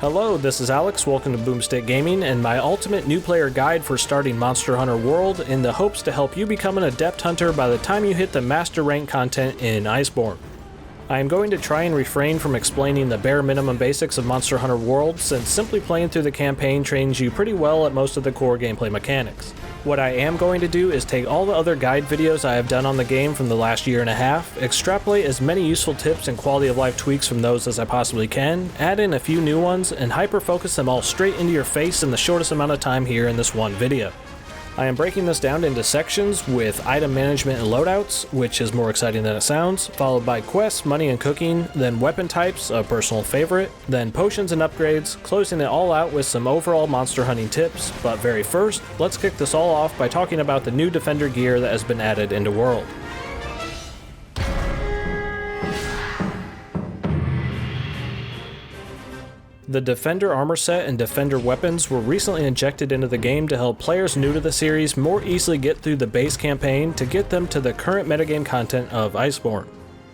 Hello, this is Alex, welcome to Boomstick Gaming and my ultimate new player guide for starting Monster Hunter World in the hopes to help you become an adept hunter by the time you hit the master rank content in Iceborne. I am going to try and refrain from explaining the bare minimum basics of Monster Hunter World since simply playing through the campaign trains you pretty well at most of the core gameplay mechanics. What I am going to do is take all the other guide videos I have done on the game from the last year and a half, extrapolate as many useful tips and quality of life tweaks from those as I possibly can, add in a few new ones, and hyper-focus them all straight into your face in the shortest amount of time here in this one video. I am breaking this down into sections with item management and loadouts, which is more exciting than it sounds, followed by quests, money and cooking, then weapon types, a personal favorite, then potions and upgrades, closing it all out with some overall monster hunting tips. But very first, let's kick this all off by talking about the new Defender gear that has been added into World. The Defender armor set and Defender weapons were recently injected into the game to help players new to the series more easily get through the base campaign to get them to the current metagame content of Iceborne.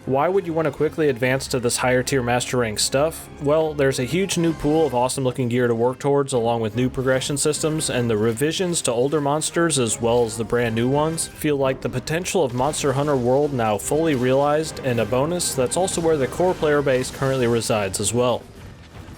Why would you want to quickly advance to this higher tier master rank stuff? Well, there's a huge new pool of awesome looking gear to work towards along with new progression systems, and the revisions to older monsters as well as the brand new ones feel like the potential of Monster Hunter World now fully realized, and a bonus that's also where the core player base currently resides as well.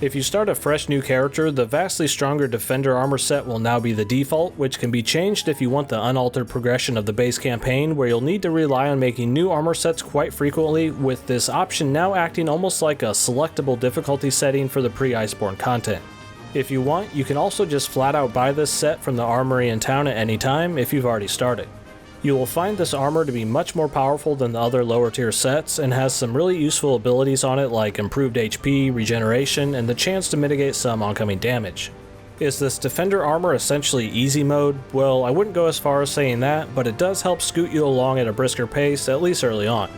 If you start a fresh new character, the vastly stronger Defender armor set will now be the default, which can be changed if you want the unaltered progression of the base campaign, where you'll need to rely on making new armor sets quite frequently, with this option now acting almost like a selectable difficulty setting for the pre-Iceborne content. If you want, you can also just flat out buy this set from the armory in town at any time if you've already started. You will find this armor to be much more powerful than the other lower tier sets and has some really useful abilities on it like improved HP, regeneration, and the chance to mitigate some oncoming damage. Is this Defender armor essentially easy mode? Well, I wouldn't go as far as saying that, but it does help scoot you along at a brisker pace, at least early on.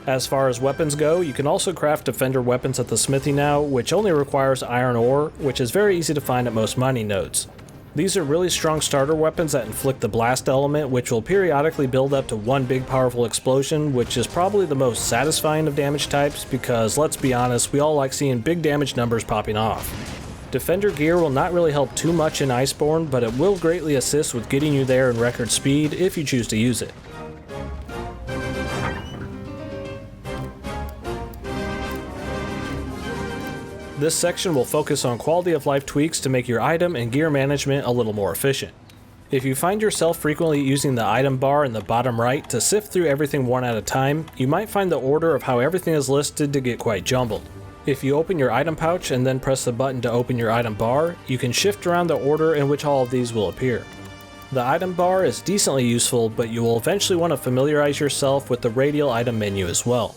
As far as weapons go, you can also craft Defender weapons at the smithy now, which only requires iron ore, which is very easy to find at most mining nodes. These are really strong starter weapons that inflict the blast element, which will periodically build up to one big powerful explosion, which is probably the most satisfying of damage types because, let's be honest, we all like seeing big damage numbers popping off. Defender gear will not really help too much in Iceborne, but it will greatly assist with getting you there in record speed if you choose to use it. This section will focus on quality of life tweaks to make your item and gear management a little more efficient. If you find yourself frequently using the item bar in the bottom right to sift through everything one at a time, you might find the order of how everything is listed to get quite jumbled. If you open your item pouch and then press the button to open your item bar, you can shift around the order in which all of these will appear. The item bar is decently useful, but you will eventually want to familiarize yourself with the radial item menu as well.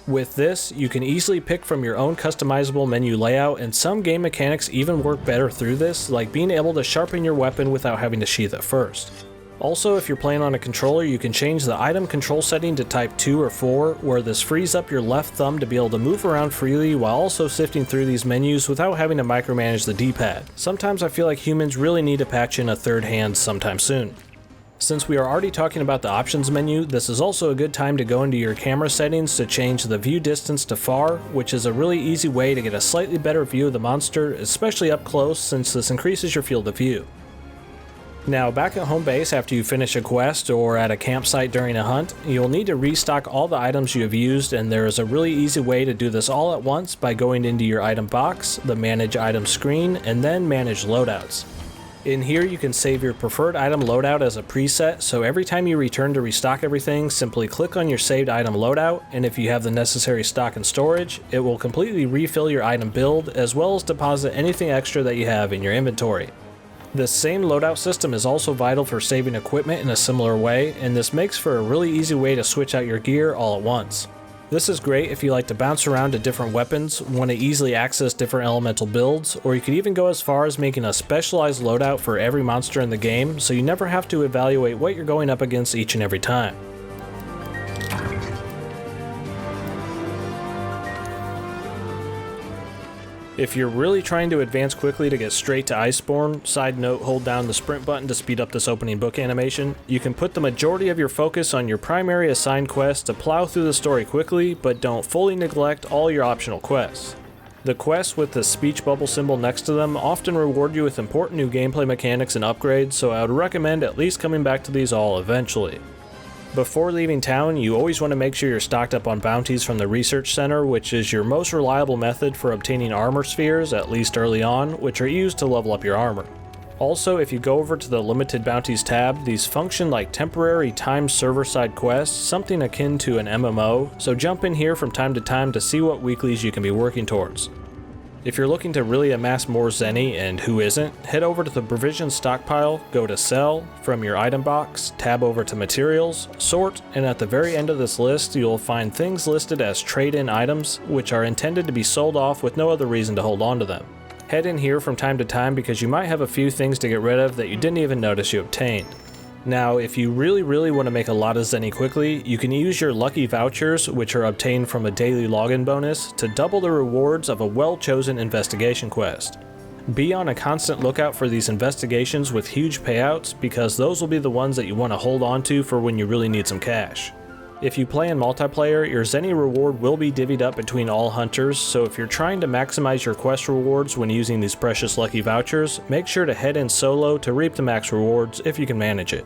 With this, you can easily pick from your own customizable menu layout, and some game mechanics even work better through this, like being able to sharpen your weapon without having to sheath it first. Also, if you're playing on a controller, you can change the item control setting to type 2 or 4, where this frees up your left thumb to be able to move around freely while also sifting through these menus without having to micromanage the D-pad. Sometimes I feel like humans really need to patch in a third hand sometime soon. Since we are already talking about the options menu, this is also a good time to go into your camera settings to change the view distance to far, which is a really easy way to get a slightly better view of the monster, especially up close since this increases your field of view. Now back at home base after you finish a quest or at a campsite during a hunt, you'll need to restock all the items you have used, and there is a really easy way to do this all at once by going into your item box, the manage item screen, and then manage loadouts. In here you can save your preferred item loadout as a preset, so every time you return to restock everything, simply click on your saved item loadout, and if you have the necessary stock and storage, it will completely refill your item build as well as deposit anything extra that you have in your inventory. This same loadout system is also vital for saving equipment in a similar way, and this makes for a really easy way to switch out your gear all at once. This is great if you like to bounce around to different weapons, want to easily access different elemental builds, or you could even go as far as making a specialized loadout for every monster in the game, so you never have to evaluate what you're going up against each and every time. If you're really trying to advance quickly to get straight to Iceborne, side note, hold down the sprint button to speed up this opening book animation, you can put the majority of your focus on your primary assigned quest to plow through the story quickly, but don't fully neglect all your optional quests. The quests with the speech bubble symbol next to them often reward you with important new gameplay mechanics and upgrades, so I would recommend at least coming back to these all eventually. Before leaving town, you always want to make sure you're stocked up on bounties from the research center, which is your most reliable method for obtaining armor spheres, at least early on, which are used to level up your armor. Also, if you go over to the Limited Bounties tab, these function like temporary timed server-side quests, something akin to an MMO, so jump in here from time to time to see what weeklies you can be working towards. If you're looking to really amass more Zenny, and who isn't, head over to the provision stockpile, go to Sell, from your item box, tab over to Materials, Sort, and at the very end of this list you'll find things listed as trade-in items, which are intended to be sold off with no other reason to hold on to them. Head in here from time to time because you might have a few things to get rid of that you didn't even notice you obtained. Now, if you really want to make a lot of Zenny quickly, you can use your lucky vouchers, which are obtained from a daily login bonus, to double the rewards of a well-chosen investigation quest. Be on a constant lookout for these investigations with huge payouts, because those will be the ones that you want to hold on to for when you really need some cash. If you play in multiplayer, your Zenny reward will be divvied up between all hunters, so if you're trying to maximize your quest rewards when using these precious lucky vouchers, make sure to head in solo to reap the max rewards if you can manage it.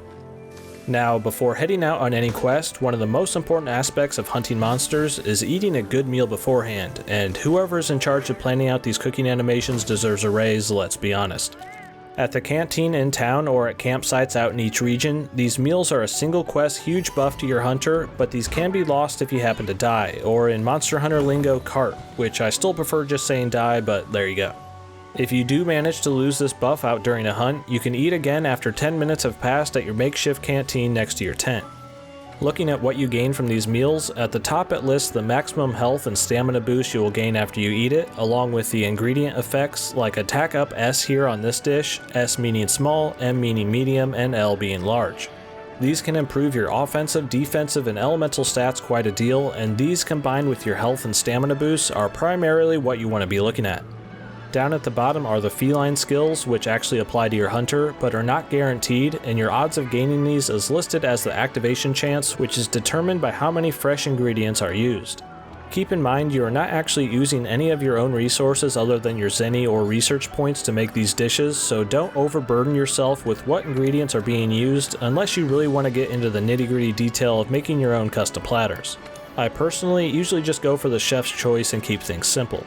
Now, before heading out on any quest, one of the most important aspects of hunting monsters is eating a good meal beforehand, and whoever's in charge of planning out these cooking animations deserves a raise, let's be honest. At the canteen in town or at campsites out in each region, these meals are a single quest huge buff to your hunter, but these can be lost if you happen to die, or in Monster Hunter lingo, cart, which I still prefer just saying die, but there you go. If you do manage to lose this buff out during a hunt, you can eat again after 10 minutes have passed at your makeshift canteen next to your tent. Looking at what you gain from these meals, at the top it lists the maximum health and stamina boost you will gain after you eat it, along with the ingredient effects like attack up S here on this dish, S meaning small, M meaning medium, and L being large. These can improve your offensive, defensive, and elemental stats quite a deal, and these combined with your health and stamina boosts are primarily what you want to be looking at. Down at the bottom are the feline skills, which actually apply to your hunter, but are not guaranteed, and your odds of gaining these is listed as the activation chance, which is determined by how many fresh ingredients are used. Keep in mind you are not actually using any of your own resources other than your Zenny or research points to make these dishes, so don't overburden yourself with what ingredients are being used unless you really want to get into the nitty-gritty detail of making your own custom platters. I personally usually just go for the chef's choice and keep things simple.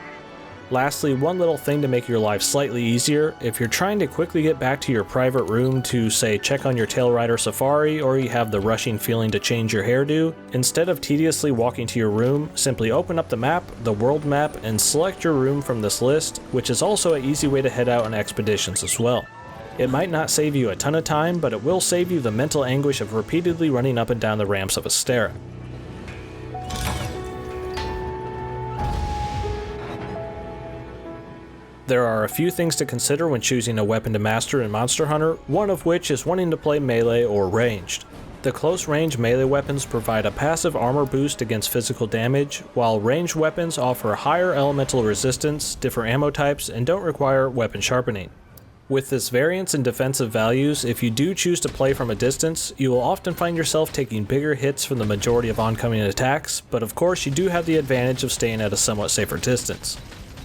Lastly, one little thing to make your life slightly easier, if you're trying to quickly get back to your private room to, say, check on your Tail Rider Safari, or you have the rushing feeling to change your hairdo, instead of tediously walking to your room, simply open up the map, the world map, and select your room from this list, which is also an easy way to head out on expeditions as well. It might not save you a ton of time, but it will save you the mental anguish of repeatedly running up and down the ramps of Astera. There are a few things to consider when choosing a weapon to master in Monster Hunter, one of which is wanting to play melee or ranged. The close range melee weapons provide a passive armor boost against physical damage, while ranged weapons offer higher elemental resistance, different ammo types, and don't require weapon sharpening. With this variance in defensive values, if you do choose to play from a distance, you will often find yourself taking bigger hits from the majority of oncoming attacks, but of course you do have the advantage of staying at a somewhat safer distance.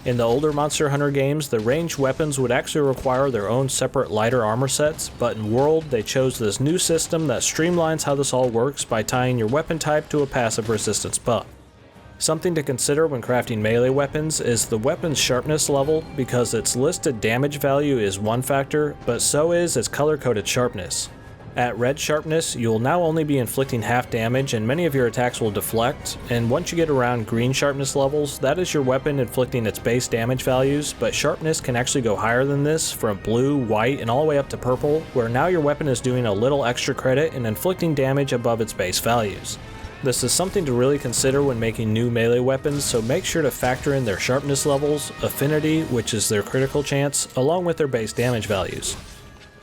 In the older Monster Hunter games, the ranged weapons would actually require their own separate lighter armor sets, but in World, they chose this new system that streamlines how this all works by tying your weapon type to a passive resistance buff. Something to consider when crafting melee weapons is the weapon's sharpness level, because its listed damage value is one factor, but so is its color-coded sharpness. At red sharpness, you will now only be inflicting half damage and many of your attacks will deflect, and once you get around green sharpness levels, that is your weapon inflicting its base damage values, but sharpness can actually go higher than this, from blue, white, and all the way up to purple, where now your weapon is doing a little extra credit and inflicting damage above its base values. This is something to really consider when making new melee weapons, so make sure to factor in their sharpness levels, affinity, which is their critical chance, along with their base damage values.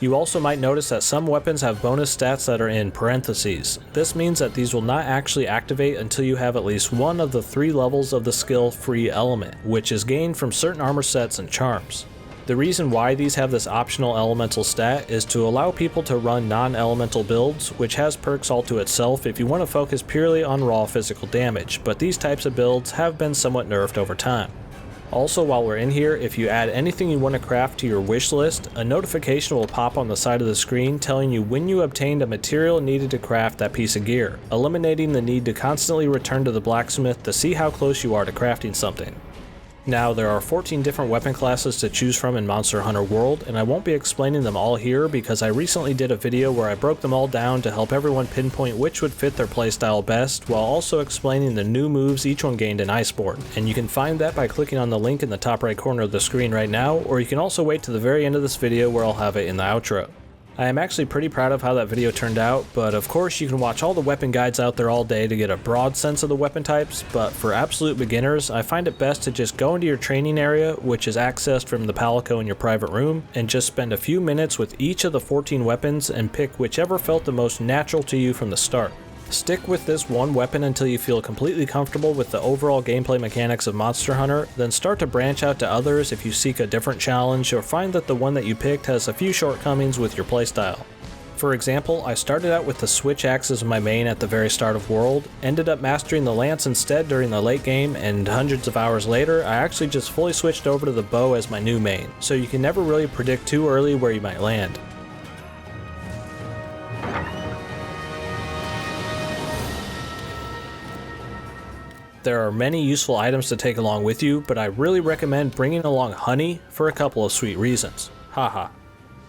You also might notice that some weapons have bonus stats that are in parentheses. This means that these will not actually activate until you have at least one of the 3 levels of the skill free element, which is gained from certain armor sets and charms. The reason why these have this optional elemental stat is to allow people to run non-elemental builds, which has perks all to itself if you want to focus purely on raw physical damage, but these types of builds have been somewhat nerfed over time. Also, while we're in here, if you add anything you want to craft to your wish list, a notification will pop on the side of the screen telling you when you obtained a material needed to craft that piece of gear, eliminating the need to constantly return to the blacksmith to see how close you are to crafting something. Now, there are 14 different weapon classes to choose from in Monster Hunter World, and I won't be explaining them all here because I recently did a video where I broke them all down to help everyone pinpoint which would fit their playstyle best, while also explaining the new moves each one gained in Iceborne, and you can find that by clicking on the link in the top right corner of the screen right now, or you can also wait to the very end of this video where I'll have it in the outro. I am actually pretty proud of how that video turned out, but of course you can watch all the weapon guides out there all day to get a broad sense of the weapon types, but for absolute beginners, I find it best to just go into your training area, which is accessed from the palico in your private room, and just spend a few minutes with each of the 14 weapons and pick whichever felt the most natural to you from the start. Stick with this one weapon until you feel completely comfortable with the overall gameplay mechanics of Monster Hunter, then start to branch out to others if you seek a different challenge or find that the one that you picked has a few shortcomings with your playstyle. For example, I started out with the switch axe as my main at the very start of World, ended up mastering the lance instead during the late game, and hundreds of hours later, I actually just fully switched over to the bow as my new main, so you can never really predict too early where you might land. There are many useful items to take along with you, but I really recommend bringing along honey for a couple of sweet reasons. Haha.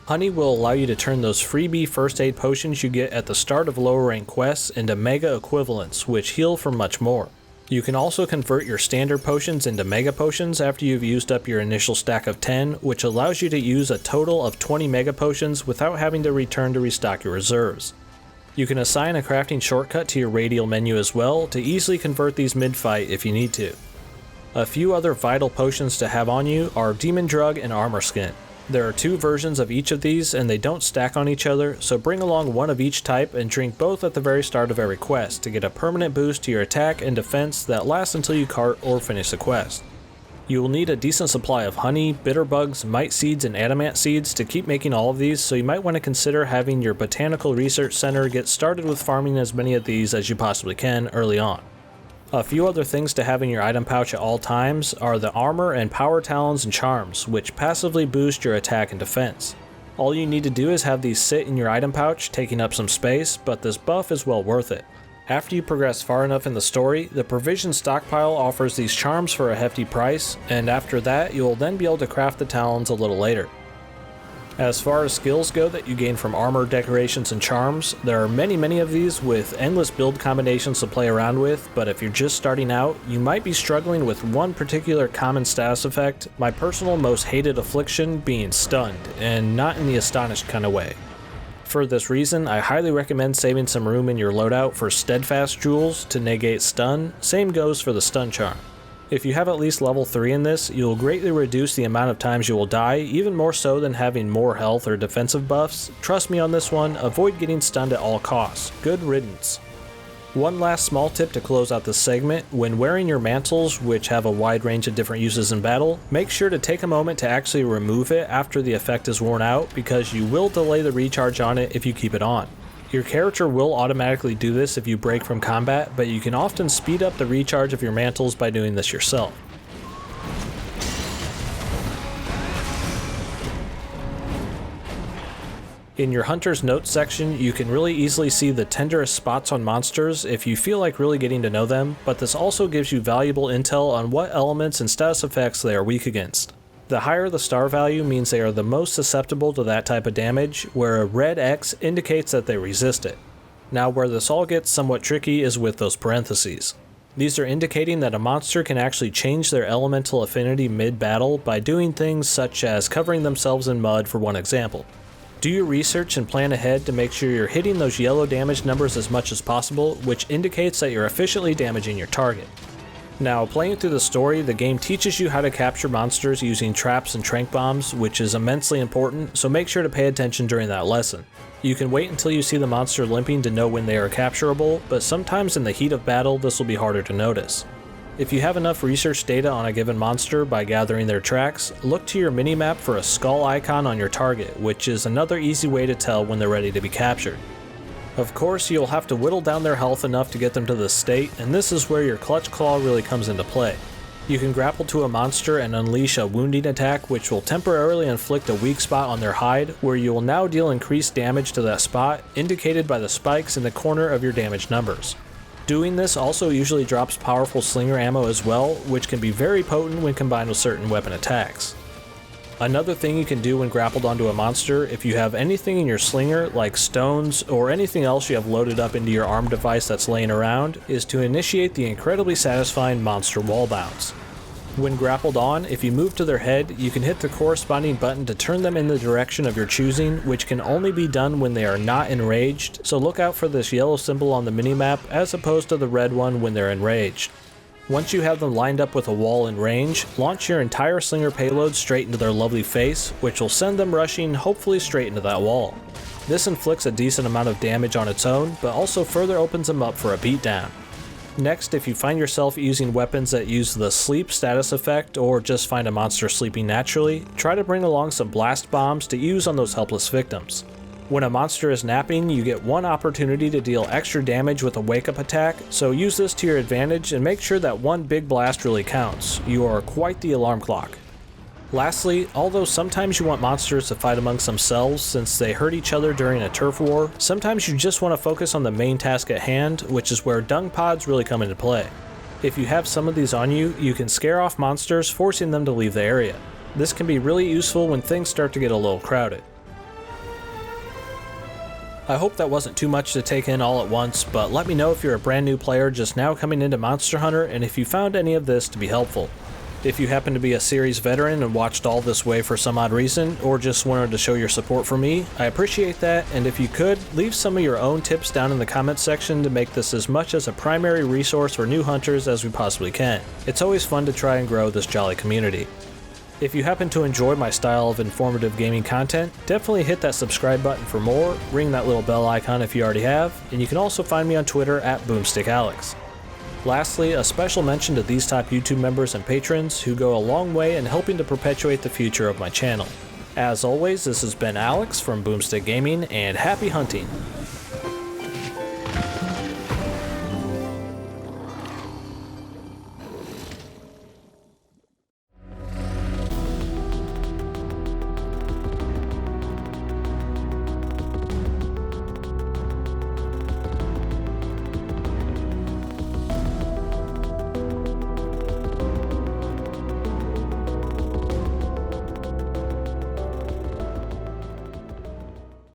Honey will allow you to turn those freebie first aid potions you get at the start of lower rank quests into mega equivalents, which heal for much more. You can also convert your standard potions into mega potions after you've used up your initial stack of 10, which allows you to use a total of 20 mega potions without having to return to restock your reserves. You can assign a crafting shortcut to your radial menu as well to easily convert these mid-fight if you need to. A few other vital potions to have on you are Demon Drug and Armor Skin. There are 2 versions of each of these and they don't stack on each other, so bring along one of each type and drink both at the very start of every quest to get a permanent boost to your attack and defense that lasts until you cart or finish the quest. You will need a decent supply of honey, bitter bugs, mite seeds, and adamant seeds to keep making all of these, so you might want to consider having your botanical research center get started with farming as many of these as you possibly can early on. A few other things to have in your item pouch at all times are the armor and power talons and charms, which passively boost your attack and defense. All you need to do is have these sit in your item pouch, taking up some space, but this buff is well worth it. After you progress far enough in the story, the provision stockpile offers these charms for a hefty price, and after that you will then be able to craft the talons a little later. As far as skills go that you gain from armor, decorations, and charms, there are many of these with endless build combinations to play around with, but if you're just starting out, you might be struggling with one particular common status effect, my personal most hated affliction being stunned, and not in the astonished kind of way. For this reason, I highly recommend saving some room in your loadout for steadfast jewels to negate stun, same goes for the stun charm. If you have at least level 3 in this, you will greatly reduce the amount of times you will die, even more so than having more health or defensive buffs. Trust me on this one, avoid getting stunned at all costs. Good riddance. One last small tip to close out this segment: when wearing your mantles, which have a wide range of different uses in battle, make sure to take a moment to actually remove it after the effect is worn out, because you will delay the recharge on it if you keep it on. Your character will automatically do this if you break from combat, but you can often speed up the recharge of your mantles by doing this yourself. In your Hunter's Notes section, you can really easily see the tenderest spots on monsters if you feel like really getting to know them, but this also gives you valuable intel on what elements and status effects they are weak against. The higher the star value means they are the most susceptible to that type of damage, where a red X indicates that they resist it. Now, where this all gets somewhat tricky is with those parentheses. These are indicating that a monster can actually change their elemental affinity mid-battle by doing things such as covering themselves in mud, for one example. Do your research and plan ahead to make sure you're hitting those yellow damage numbers as much as possible, which indicates that you're efficiently damaging your target. Now, playing through the story, the game teaches you how to capture monsters using traps and trank bombs, which is immensely important, so make sure to pay attention during that lesson. You can wait until you see the monster limping to know when they are capturable, but sometimes in the heat of battle this will be harder to notice. If you have enough research data on a given monster by gathering their tracks, look to your minimap for a skull icon on your target, which is another easy way to tell when they're ready to be captured. Of course, you'll have to whittle down their health enough to get them to this state, and this is where your Clutch Claw really comes into play. You can grapple to a monster and unleash a wounding attack which will temporarily inflict a weak spot on their hide, where you will now deal increased damage to that spot, indicated by the spikes in the corner of your damage numbers. Doing this also usually drops powerful slinger ammo as well, which can be very potent when combined with certain weapon attacks. Another thing you can do when grappled onto a monster, if you have anything in your slinger, like stones or anything else you have loaded up into your arm device that's laying around, is to initiate the incredibly satisfying monster wall bounce. When grappled on, if you move to their head, you can hit the corresponding button to turn them in the direction of your choosing, which can only be done when they are not enraged, so look out for this yellow symbol on the minimap as opposed to the red one when they're enraged. Once you have them lined up with a wall in range, launch your entire slinger payload straight into their lovely face, which will send them rushing hopefully straight into that wall. This inflicts a decent amount of damage on its own, but also further opens them up for a beatdown. Next, if you find yourself using weapons that use the sleep status effect or just find a monster sleeping naturally, try to bring along some blast bombs to use on those helpless victims. When a monster is napping, you get one opportunity to deal extra damage with a wake-up attack, so use this to your advantage and make sure that one big blast really counts. You are quite the alarm clock. Lastly, although sometimes you want monsters to fight amongst themselves since they hurt each other during a turf war, sometimes you just want to focus on the main task at hand, which is where dung pods really come into play. If you have some of these on you, you can scare off monsters, forcing them to leave the area. This can be really useful when things start to get a little crowded. I hope that wasn't too much to take in all at once, but let me know if you're a brand new player just now coming into Monster Hunter and if you found any of this to be helpful. If you happen to be a series veteran and watched all this way for some odd reason, or just wanted to show your support for me, I appreciate that, and if you could, leave some of your own tips down in the comments section to make this as much as a primary resource for new hunters as we possibly can. It's always fun to try and grow this jolly community. If you happen to enjoy my style of informative gaming content, definitely hit that subscribe button for more, ring that little bell icon if you already have, and you can also find me on Twitter at BoomstickAlex. Lastly, a special mention to these top YouTube members and patrons who go a long way in helping to perpetuate the future of my channel. As always, this has been Alex from Boomstick Gaming, and happy hunting!